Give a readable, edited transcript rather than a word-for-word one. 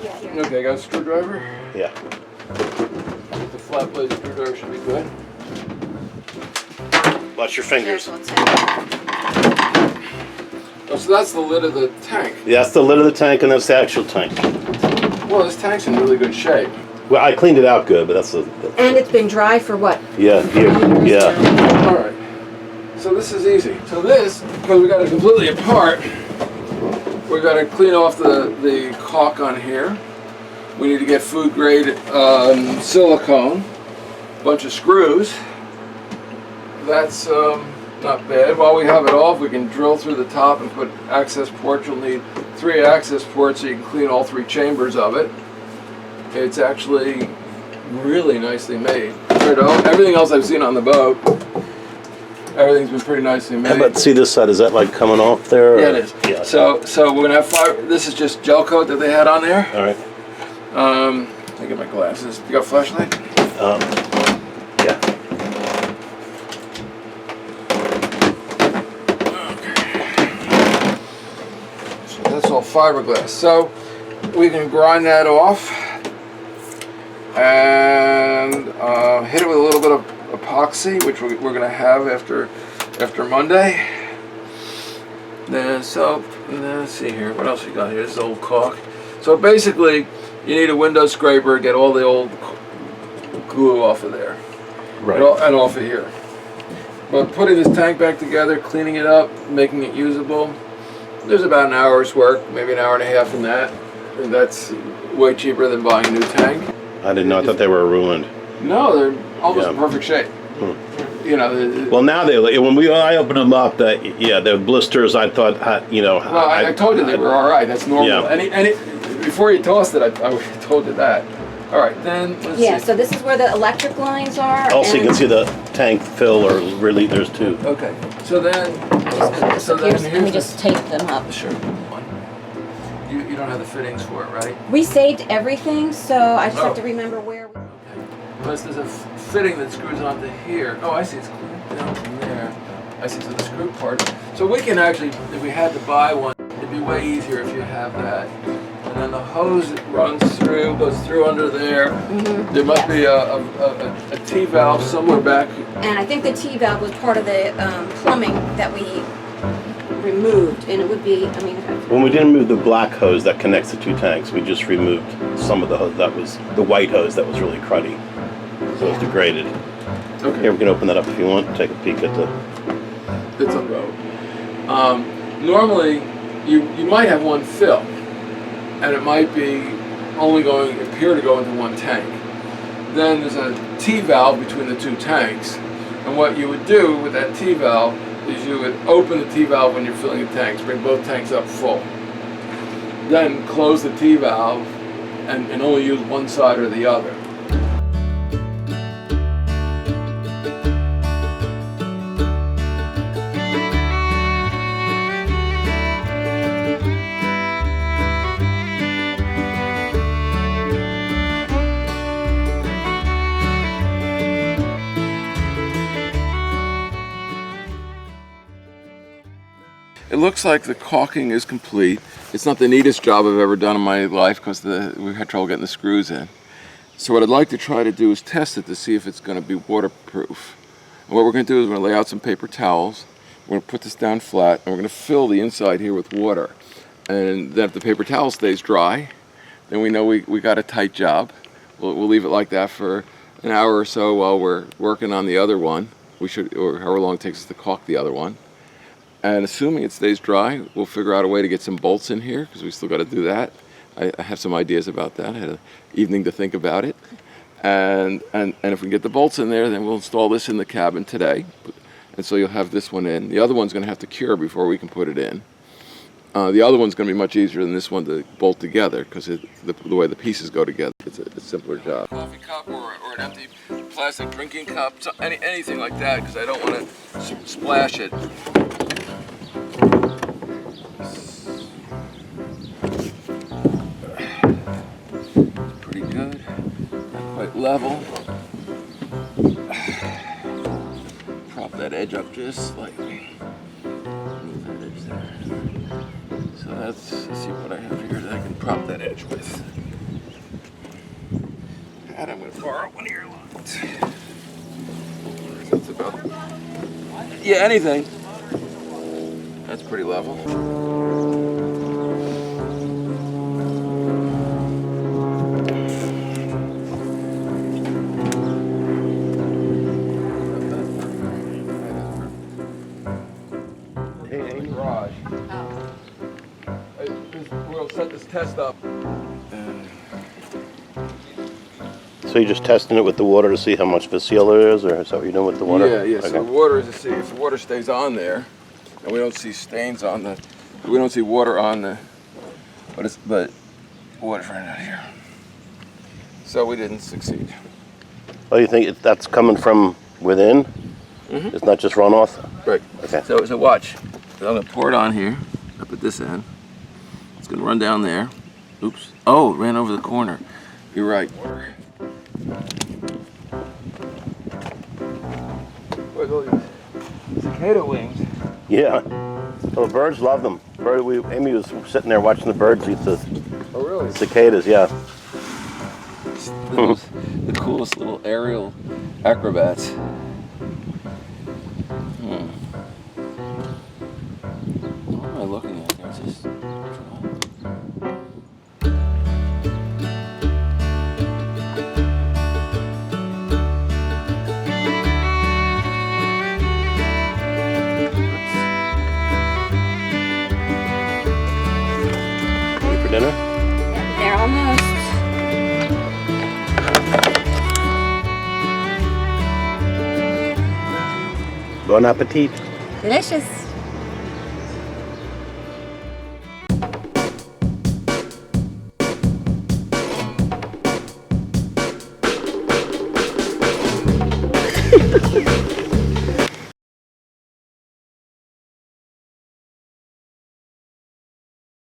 Okay, I got a screwdriver. Yeah. The flat blade screwdriver should be good. Watch your fingers. Oh, so that's the lid of the tank. Yeah, that's the lid of the tank, and that's the actual tank. Well, this tank's in really good shape. Well, I cleaned it out good, but that's the. And it's been dry for what? Yeah, here. Yeah. All right. So this is easy. So this, because we got it completely apart, we got to clean off the caulk on here. We need to get food grade silicone, a bunch of screws. That's not bad. While we have it off, we can drill through the top and put access ports. You'll need 3 access ports so you can clean all 3 chambers of it. It's actually really nicely made. Everything else I've seen on the boat, everything's been pretty nicely made. But see this side, is that like coming off there? Or? Yeah, it is. Yeah. So we're gonna have 5. This is just gel coat that they had on there. All right. I get my glasses. You got a flashlight? Yeah. So that's all fiberglass. So we can grind that off and hit it with a little bit of epoxy, which we're going to have after Monday. Then let's see here. What else we got here? This is old caulk. So basically, you need a window scraper to get all the old glue off of there, Right. and off of here. But putting this tank back together, cleaning it up, making it usable, there's about an hour's work, maybe an hour and a half in that. And that's way cheaper than buying a new tank. I did not thought they were ruined. No, they're almost in perfect shape. You know. Well, now I opened them up, the blisters. I thought, you know. Well, I told you they were all right. That's normal. Yeah. Before you tossed it, I told you that. All right, then let's see. So this is where the electric lines are. Also, you can see the tank fill, or really, there's 2. Okay, so then Let me just tape them up. Sure. You don't have the fittings for it, right? We saved everything, so I just have to remember where. Okay. Unless there's a fitting that screws onto here. Oh, I see. It's clamped down from there. I see. So the screw part. So we can actually, if we had to buy one, it'd be way easier if you have that. And then the hose runs through, goes through under there. Mm-hmm. There must be a T-valve somewhere back. And I think the T-valve was part of the plumbing that we removed, and it would be, I mean... When we didn't move the black hose that connects the 2 tanks, we just removed some of the hose. That was the white hose that was really cruddy. So it's degraded. Okay. Here, we can open that up if you want. Take a peek at the... It's a boat. Normally, you might have one fill, and it might be only appear to go into one tank. Then there's a T-valve between the 2 tanks, and what you would do with that T-valve is you would open the T-valve when you're filling the tanks, bring both tanks up full. Then close the T-valve and only use one side or the other. It looks like the caulking is complete. It's not the neatest job I've ever done in my life because we had trouble getting the screws in. So what I'd like to try to do is test it to see if it's going to be waterproof. And what we're going to do is we're going to lay out some paper towels. We're going to put this down flat and we're going to fill the inside here with water. And then if the paper towel stays dry, then we know we got a tight job. We'll leave it like that for an hour or so while we're working on the other one. Or however long it takes us to caulk the other one. And assuming it stays dry, we'll figure out a way to get some bolts in here because we still got to do that. I have some ideas about that. I had an evening to think about it. And if we can get the bolts in there, then we'll install this in the cabin today. And so you'll have this one in. The other one's going to have to cure before we can put it in. The other one's going to be much easier than this one to bolt together because the way the pieces go together, it's a simpler job. Coffee cup or an empty plastic drinking cup, anything like that because I don't want to splash it. Pretty good, quite level. Prop that edge up just slightly. Move that edge there. So let's see what I have here that I can prop that edge with. And I'm going to borrow one of your lines. That's about. Yeah, anything. That's pretty level. Garage. We'll set this test up. So you're just testing it with the water to see how much of a seal there is, or is that what you're doing with the water? Yeah. Okay. So the water is to see if the water stays on there, and we don't see stains on the. We don't see water on the. But water's running out here. So we didn't succeed. Oh, you think that's coming from within? Mm-hmm. It's not just runoff? Right. Okay. So watch. So I'm gonna pour it on here, up at this end. It's gonna run down there. Oops. Oh, it ran over the corner. You're right. Look at all these cicada wings. Yeah. Well, the birds love them. Amy was sitting there watching the birds eat the Oh, really? cicadas, yeah. The coolest little aerial acrobats. What am I looking at here? It's just... Ready for dinner? They're almost. Bon appetit. Delicious.